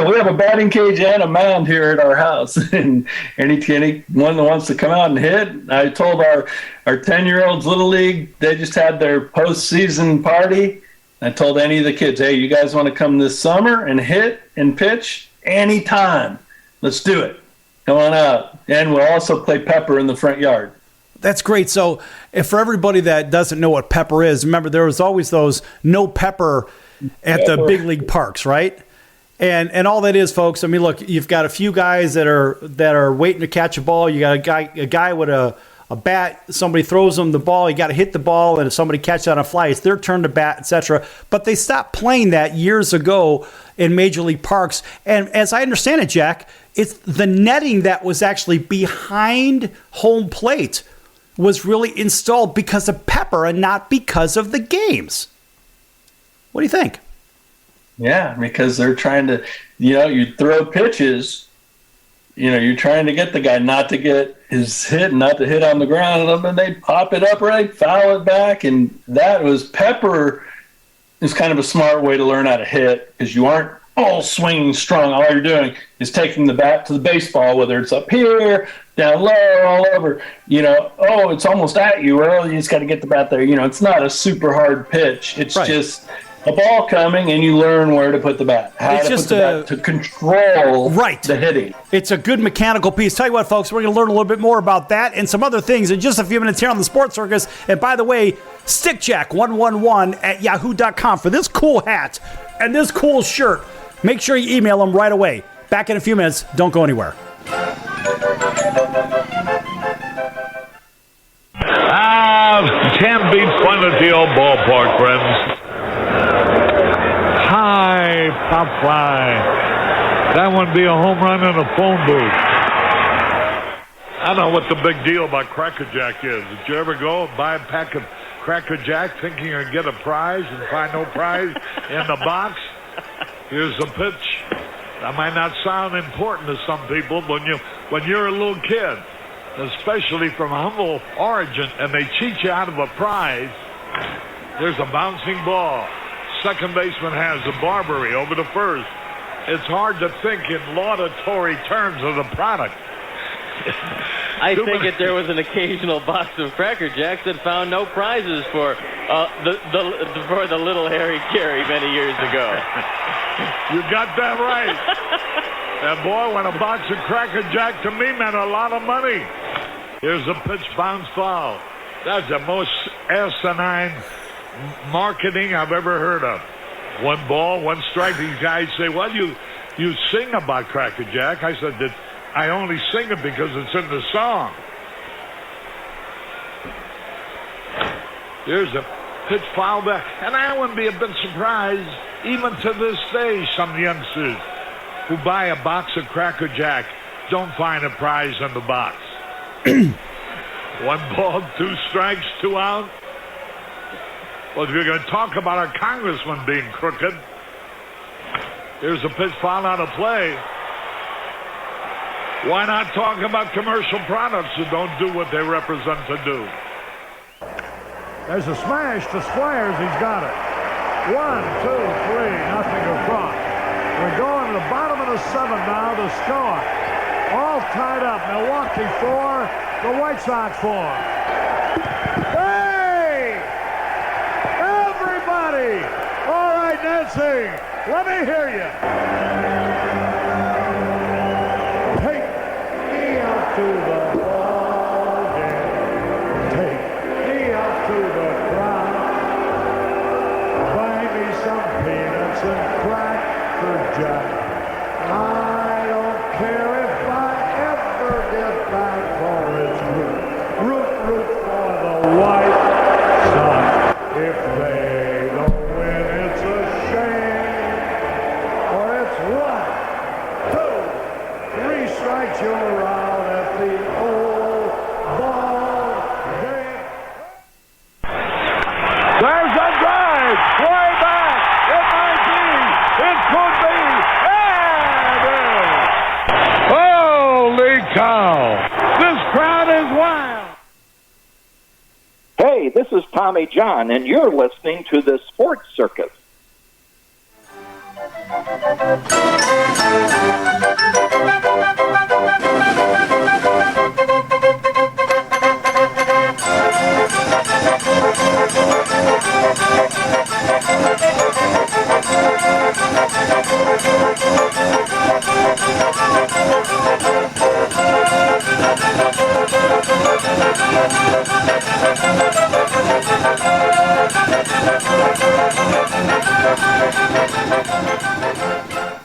we have a batting cage and a mound here at our house, and anyone that wants to come out and hit. I told our 10-year-olds Little League, they just had their postseason party. I told any of the kids, hey, you guys want to come this summer and hit and pitch anytime? Let's do it. Come on out, and we'll also play pepper in the front yard. That's great. So, if for everybody that doesn't know what pepper is, remember there was always those no pepper at the big league parks, right? And all that is, folks. I mean, look, you've got a few guys that are waiting to catch a ball. You got a guy with a bat. Somebody throws them the ball. You got to hit the ball, and if somebody catches on a fly, it's their turn to bat, etc. But they stopped playing that years ago in major league parks. And as I understand it, Jack, it's the netting that was actually behind home plate was really installed because of pepper and not because of the games. What do you think? Yeah, because they're trying to, you throw pitches, you're trying to get the guy not to get his hit, not to hit on the ground, and they pop it up right, foul it back, and that was pepper is kind of a smart way to learn how to hit because you aren't all swinging strong. All you're doing is taking the bat to the baseball, whether it's up here, down low, all over. It's almost at you. Well, you just got to get the bat there. It's not a super hard pitch. It's just a ball coming, and you learn where to put the bat, to control the hitting. It's a good mechanical piece. Tell you what, folks, we're going to learn a little bit more about that and some other things in just a few minutes here on the Sports Circus. And by the way, stickjack111@yahoo.com for this cool hat and this cool shirt. Make sure you email them right away. Back in a few minutes. Don't go anywhere. Can't beat fun at the old ballpark, friends. High pop fly. That would be a home run in a phone booth. I don't know what the big deal about Cracker Jack is. Did you ever go and buy a pack of Cracker Jack thinking you're going to get a prize and find no prize in the box? Here's the pitch. That might not sound important to some people when you're a little kid, especially from humble origin, and they cheat you out of a prize. There's a bouncing ball. Second baseman has a Barbary over to first. It's hard to think in laudatory terms of the product. I think if there was an occasional box of Cracker Jacks that found no prizes for the little Harry Carey many years ago. You got that right. And boy, when a box of Cracker Jack to me meant a lot of money. Here's a pitch, bounce foul. That's the most asinine marketing I've ever heard of. 1 ball, 1 strike. These guys say, well, you sing about Cracker Jack. I said that I only sing it because it's in the song. Here's a pitch foul back. And I wouldn't be a bit surprised, even to this day, some youngsters who buy a box of Cracker Jack don't find a prize in the box. 1 ball, 2 strikes, 2 out. Well, if you're going to talk about our congressman being crooked, here's a pitch foul out of play. Why not talk about commercial products that don't do what they represent to do? There's a smash to Squires. He's got it. 1, 2, 3, nothing across. We're going to the bottom of the 7th now to score. All tied up. Milwaukee 4, the White Sox 4. Hey! Everybody! All right, Nancy, let me hear you. Take me out to the ball game. Take me out to the crowd. Buy me some peanuts and Cracker Jack. I don't care if I ever get back for its root for the White Sox. If they don't win, it's a shame. Or it's 1, 2, 3 strikes, you're out at the old ball game. Hey, this is Tommy John, and you're listening to the Sports Circus.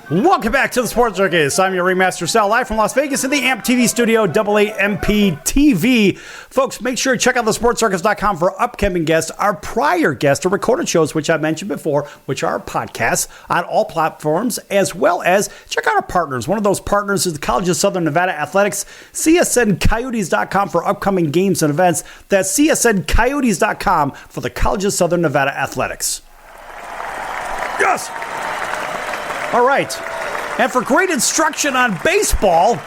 Welcome back to the Sports Circus. I'm your Ringmaster Sal, live from Las Vegas in the AMP TV studio, AAMP TV. Folks, make sure to check out thesportscircus.com for upcoming guests, our prior guests, or recorded shows, which I mentioned before, which are podcasts on all platforms, as well as check out our partners. One of those partners is the College of Southern Nevada Athletics, CSNCoyotes.com for upcoming games and events. That's CSNCoyotes.com for the College of Southern Nevada Athletics. Yes! All right. And for great instruction on baseball,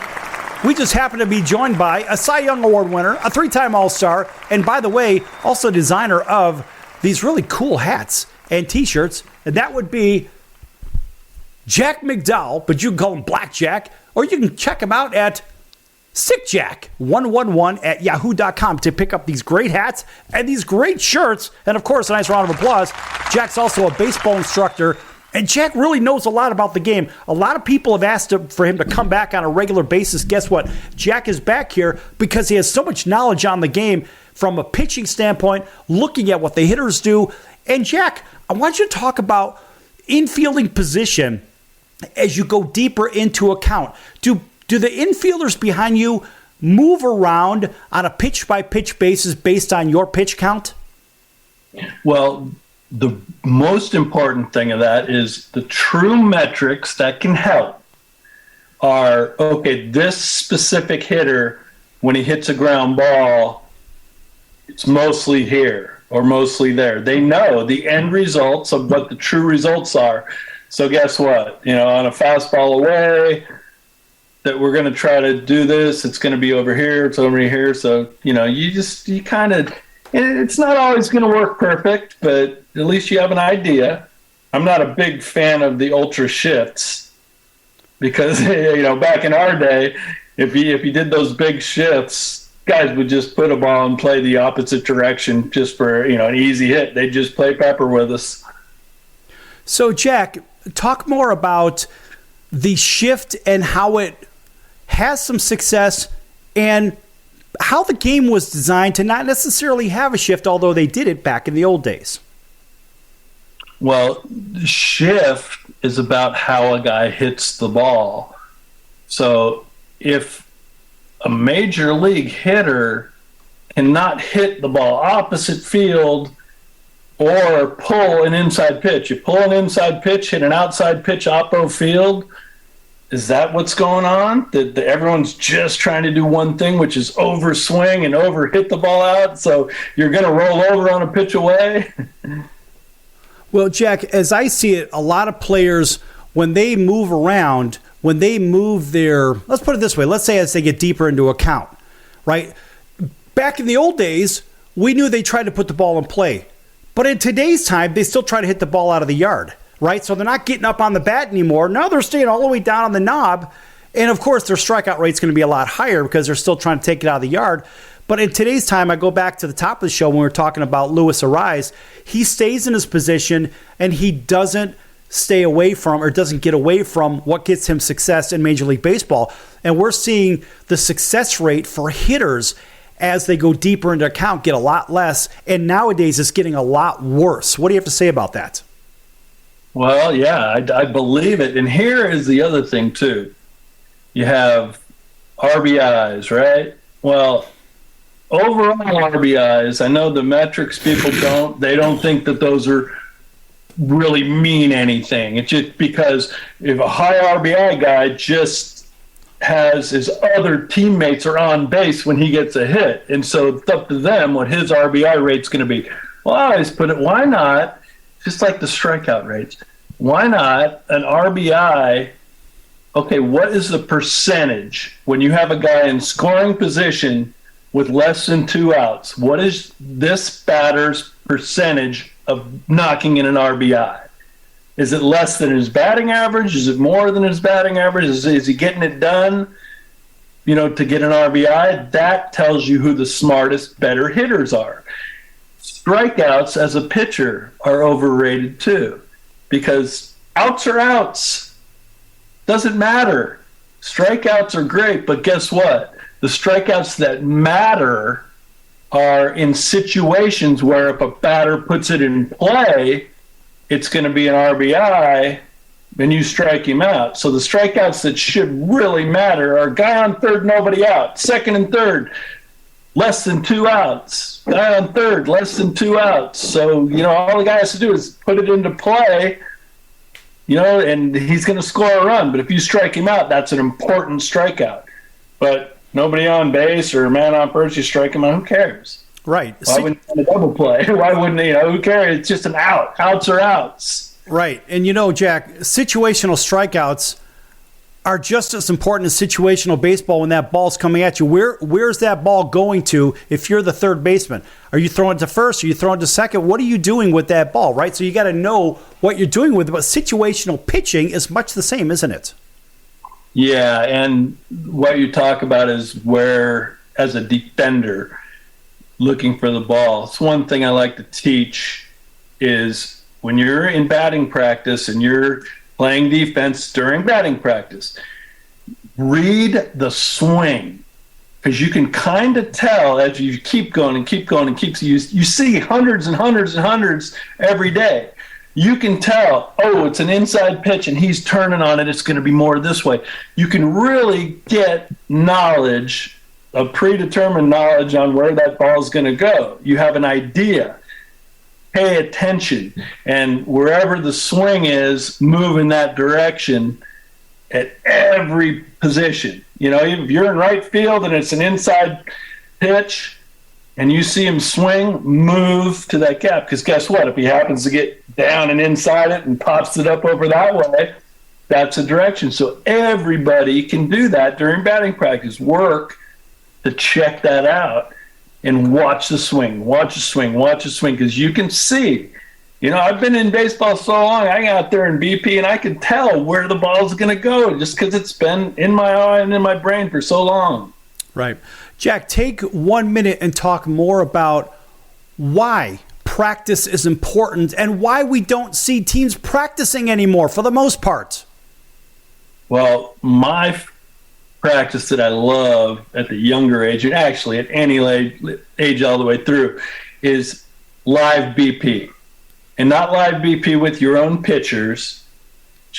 we just happen to be joined by a Cy Young Award winner, a 3-time All-Star, and by the way, also designer of these really cool hats and T-shirts, and that would be Jack McDowell, but you can call him Black Jack, or you can check him out at SickJack111 at yahoo.com to pick up these great hats and these great shirts, and of course, a nice round of applause. Jack's also a baseball instructor, and Jack really knows a lot about the game. A lot of people have asked for him to come back on a regular basis. Guess what? Jack is back here because he has so much knowledge on the game from a pitching standpoint, looking at what the hitters do. And Jack, I want you to talk about infielding position as you go deeper into a count. Do the infielders behind you move around on a pitch-by-pitch basis based on your pitch count? Well, the most important thing of that is the true metrics that can help are, okay, this specific hitter, when he hits a ground ball, it's mostly here or mostly there. They know the end results of what the true results are. So guess what? On a fastball away, that we're going to try to do this, it's going to be over here, it's over here. So, you kind of, it's not always going to work perfect, but at least you have an idea. I'm not a big fan of the ultra shifts because, back in our day, if you did those big shifts, guys would just put a ball and play the opposite direction just for, an easy hit. They'd just play pepper with us. So, Jack, talk more about the shift and how it has some success and how the game was designed to not necessarily have a shift, although they did it back in the old days. Well, shift is about how a guy hits the ball. So if a major league hitter cannot hit the ball opposite field or pull an inside pitch, you pull an inside pitch, hit an outside pitch oppo field, is that what's going on? That everyone's just trying to do one thing, which is overswing and over hit the ball out, so you're going to roll over on a pitch away? Well, Jack, as I see it, a lot of players, when they move around, when they move their, let's put it this way, let's say as they get deeper into a count, right? Back in the old days, we knew they tried to put the ball in play. But in today's time, they still try to hit the ball out of the yard, right? So they're not getting up on the bat anymore. Now they're staying all the way down on the knob. And of course, their strikeout rate's going to be a lot higher because they're still trying to take it out of the yard. But in today's time, I go back to the top of the show when we were talking about Luis Ariz. He stays in his position and he doesn't stay away from or doesn't get away from what gets him success in Major League Baseball. And we're seeing the success rate for hitters as they go deeper into account get a lot less. And nowadays it's getting a lot worse. What do you have to say about that? Well, yeah, I believe it. And here is the other thing, too. You have RBIs, right? Well, overall RBIs, I know the metrics people they don't think that those are really mean anything. It's just because if a high RBI guy just has his other teammates are on base when he gets a hit, and so it's up to them what his RBI rate's going to be. Well, I always put it, why not, just like the strikeout rates, why not an RBI? Okay, what is the percentage when you have a guy in scoring position with less than 2 outs. What is this batter's percentage of knocking in an RBI? Is it less than his batting average? Is it more than his batting average? Is he getting it done, to get an RBI? That tells you who the smartest, better hitters are. Strikeouts as a pitcher are overrated too, because outs are outs. Doesn't matter. Strikeouts are great, but guess what? The strikeouts that matter are in situations where if a batter puts it in play, it's going to be an RBI, and you strike him out. So the strikeouts that should really matter are guy on third, nobody out. Second and third, less than 2 outs. Guy on third, less than 2 outs. So, all the guy has to do is put it into play, and he's going to score a run. But if you strike him out, that's an important strikeout. But nobody on base or a man on first, you strike him out, who cares? Right. Why wouldn't you double play? Why wouldn't who cares? It's just an out. Outs are outs. Right. And Jack, situational strikeouts are just as important as situational baseball when that ball's coming at you. Where's that ball going to if you're the third baseman? Are you throwing it to first? Are you throwing it to second? What are you doing with that ball, right? So you got to know what you're doing with it. But situational pitching is much the same, isn't it? Yeah, and what you talk about is where, as a defender, looking for the ball. It's one thing I like to teach is when you're in batting practice and you're playing defense during batting practice, read the swing, because you can kind of tell as you keep going and keep going and you see hundreds and hundreds and hundreds every day. You can tell, it's an inside pitch and he's turning on it, it's going to be more this way. You can really get knowledge, a predetermined knowledge on where that ball is going to go. You have an idea. Pay attention. And wherever the swing is, move in that direction at every position. If you're in right field and it's an inside pitch and you see him swing, move to that gap. Because guess what? If he happens to get down and inside it and pops it up over that way, that's a direction. So everybody can do that during batting practice. Work to check that out and watch the swing, because you can see. I've been in baseball so long, I got out there in BP and I can tell where the ball's going to go just because it's been in my eye and in my brain for so long. Right. Jack, take 1 minute and talk more about why practice is important and why we don't see teams practicing anymore for the most part. Well, my practice that I love at the younger age, and actually at any age all the way through, is live BP. And not live BP with your own pitchers.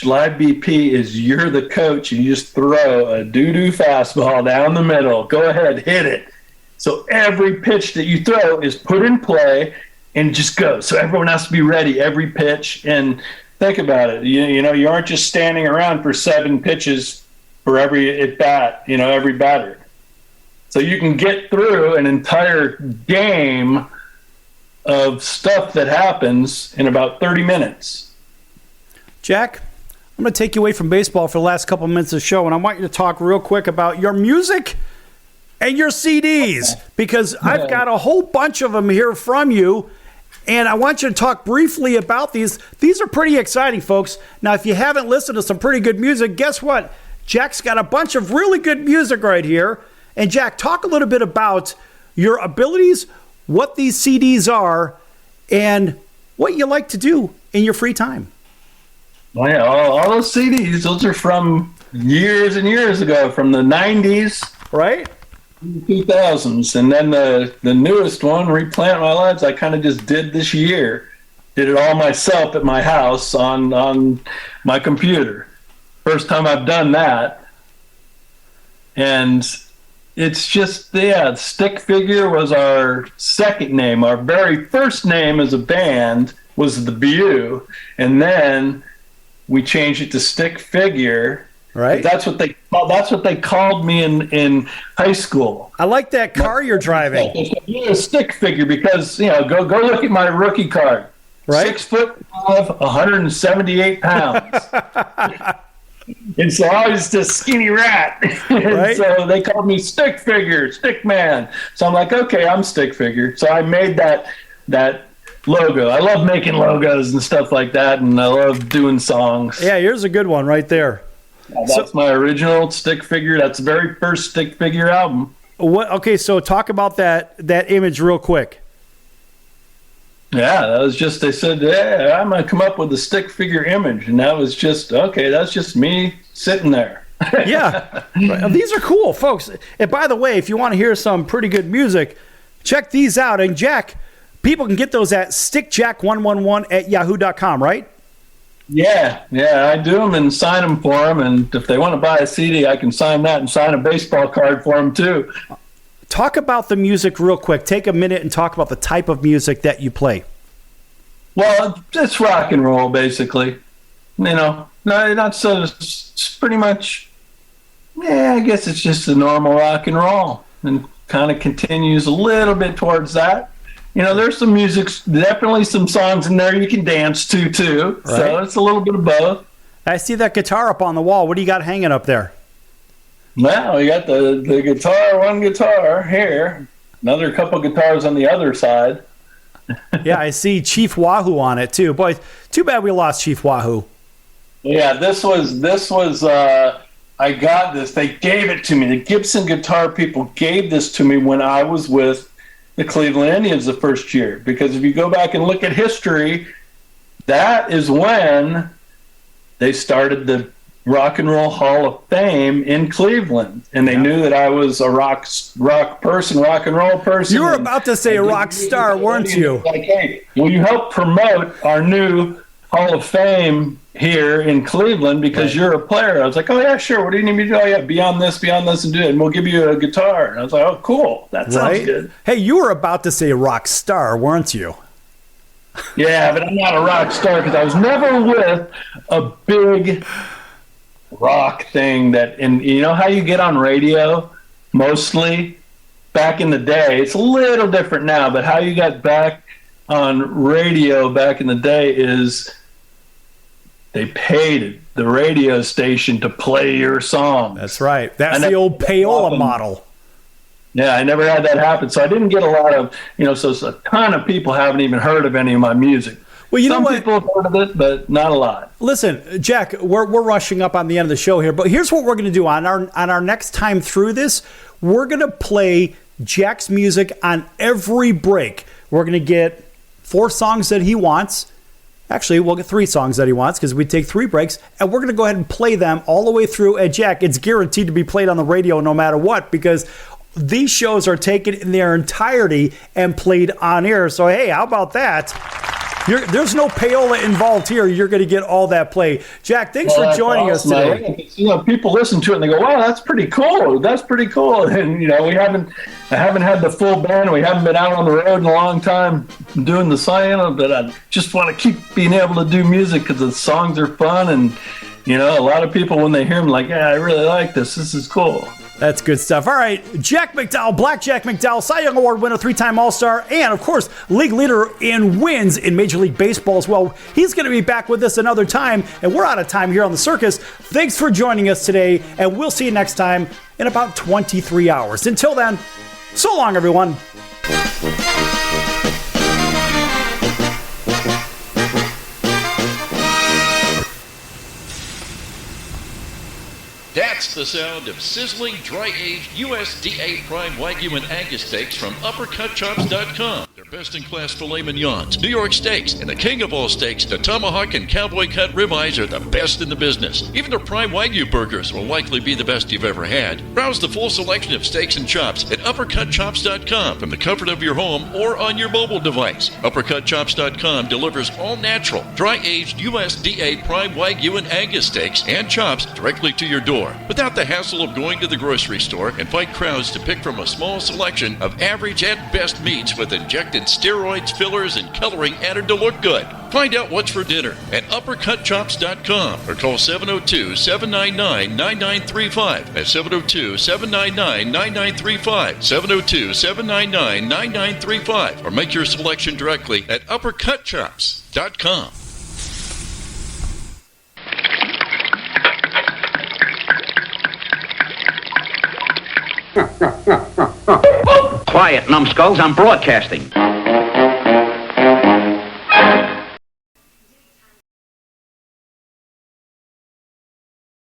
Live BP is you're the coach and you just throw a doo-doo fastball down the middle. Go ahead, hit it. So every pitch that you throw is put in play and just go. So everyone has to be ready every pitch. And think about it. You aren't just standing around for 7 pitches for every at bat, every batter. So you can get through an entire game of stuff that happens in about 30 minutes. Jack, I'm going to take you away from baseball for the last couple of minutes of the show, and I want you to talk real quick about your music and your CDs, because I've got a whole bunch of them here from you, and I want you to talk briefly about these. These are pretty exciting, folks. Now, if you haven't listened to some pretty good music, guess what? Jack's got a bunch of really good music right here. And Jack, talk a little bit about your abilities, what these CDs are, and what you like to do in your free time. Oh, yeah, all those CDs, those are from years and years ago, from the 90s. Right? 2000s. And then the newest one, Replant My Lives, I kind of just did this year. Did it all myself at my house on my computer. First time I've done that. And it's just, Stick Figure was our second name. Our very first name as a band was The View. And then we changed it to Stick Figure. Right. That's what they called me in high school. I like that car you're driving. You're a Stick Figure because, go look at my rookie card. Right. 6'5", 178 pounds. And so I was just skinny rat. And Right. so they called me stick figure, stick man. So I'm like, okay, I'm stick figure. So I made that logo. I love making logos and stuff like that, and I love doing songs. Yeah, here's a good one right there. That's my original stick figure. That's the very first stick figure album. Okay, so talk about that image real quick. Yeah, that was just, they said, yeah, I'm going to come up with a stick figure image. And that was just, okay, that's just me sitting there. Yeah. These are cool, folks. And by the way, if you want to hear some pretty good music, check these out. And Jack, people can get those at stickjack111@yahoo.com, right? Yeah, I do them and sign them for them. And if they want to buy a CD, I can sign that and sign a baseball card for them too. Talk about the music real quick. Take a minute and talk about the type of music that you play. Well, it's rock and roll, basically. No, not so. It's pretty much, I guess it's just a normal rock and roll, and kind of continues a little bit towards that. There's some music, definitely some songs in there you can dance to too. Right. So it's a little bit of both. I see that guitar up on the wall. What do you got hanging up there? Well, we got the guitar, one guitar here, another couple guitars on the other side. Yeah, I see Chief Wahoo on it too. Boy, too bad we lost Chief Wahoo. Yeah, this was I got this. They gave it to me. The Gibson guitar people gave this to me when I was with the Cleveland Indians the first year. Because if you go back and look at history, that is when they started the Rock and Roll Hall of Fame in Cleveland, and they knew that I was a rock person, rock and roll person. You were about to say a rock star, weren't you? Like, hey, will you help promote our new Hall of Fame here in Cleveland because you're a player? I was like, oh yeah, sure. What do you need me to do? Oh yeah, be on this, and do it, and we'll give you a guitar. And I was like, oh cool, that sounds good. Hey, you were about to say a rock star, weren't you? Yeah, but I'm not a rock star because I was never with a big rock thing and you know how you get on radio mostly back in the day, it's a little different now, but how you got back on radio back in the day is they paid the radio station to play your song. That's right. That's the old payola model. Yeah, I never had that happen, so I didn't get a lot of, so a ton of people haven't even heard of any of my music. Well, Some people have heard of it, but not a lot. Listen, Jack, we're rushing up on the end of the show here, but here's what we're going to do on our next time through this. We're going to play Jack's music on every break. We're going to get 4 songs that he wants. Actually, we'll get 3 songs that he wants because we take 3 breaks, and we're going to go ahead and play them all the way through. And Jack, it's guaranteed to be played on the radio no matter what because these shows are taken in their entirety and played on air. So, hey, how about that? There's no payola involved here. You're going to get all that play. Jack, thanks for joining us today. People listen to it and they go, wow, that's pretty cool. That's pretty cool. And, I haven't had the full band. We haven't been out on the road in a long time doing the sign, but I just want to keep being able to do music because the songs are fun. And, a lot of people, when they hear them, like, yeah, I really like this. This is cool. That's good stuff. All right, Jack McDowell, Black Jack McDowell, Cy Young Award winner, 3-time All-Star, and, of course, league leader in wins in Major League Baseball as well. He's going to be back with us another time, and we're out of time here on the circus. Thanks for joining us today, and we'll see you next time in about 23 hours. Until then, so long, everyone. That's the sound of sizzling, dry-aged USDA Prime Wagyu and Angus steaks from UppercutChops.com. Their best-in-class filet mignons, New York steaks, and the king of all steaks, the tomahawk and cowboy cut ribeyes are the best in the business. Even their Prime Wagyu burgers will likely be the best you've ever had. Browse the full selection of steaks and chops at UppercutChops.com from the comfort of your home or on your mobile device. UppercutChops.com delivers all-natural, dry-aged USDA Prime Wagyu and Angus steaks and chops directly to your door, without the hassle of going to the grocery store and fight crowds to pick from a small selection of average at best meats with injected steroids, fillers, and coloring added to look good. Find out what's for dinner at UppercutChops.com or call 702-799-9935. That's 702-799-9935. 702-799-9935. Or make your selection directly at UppercutChops.com. Quiet, numbskulls. I'm broadcasting.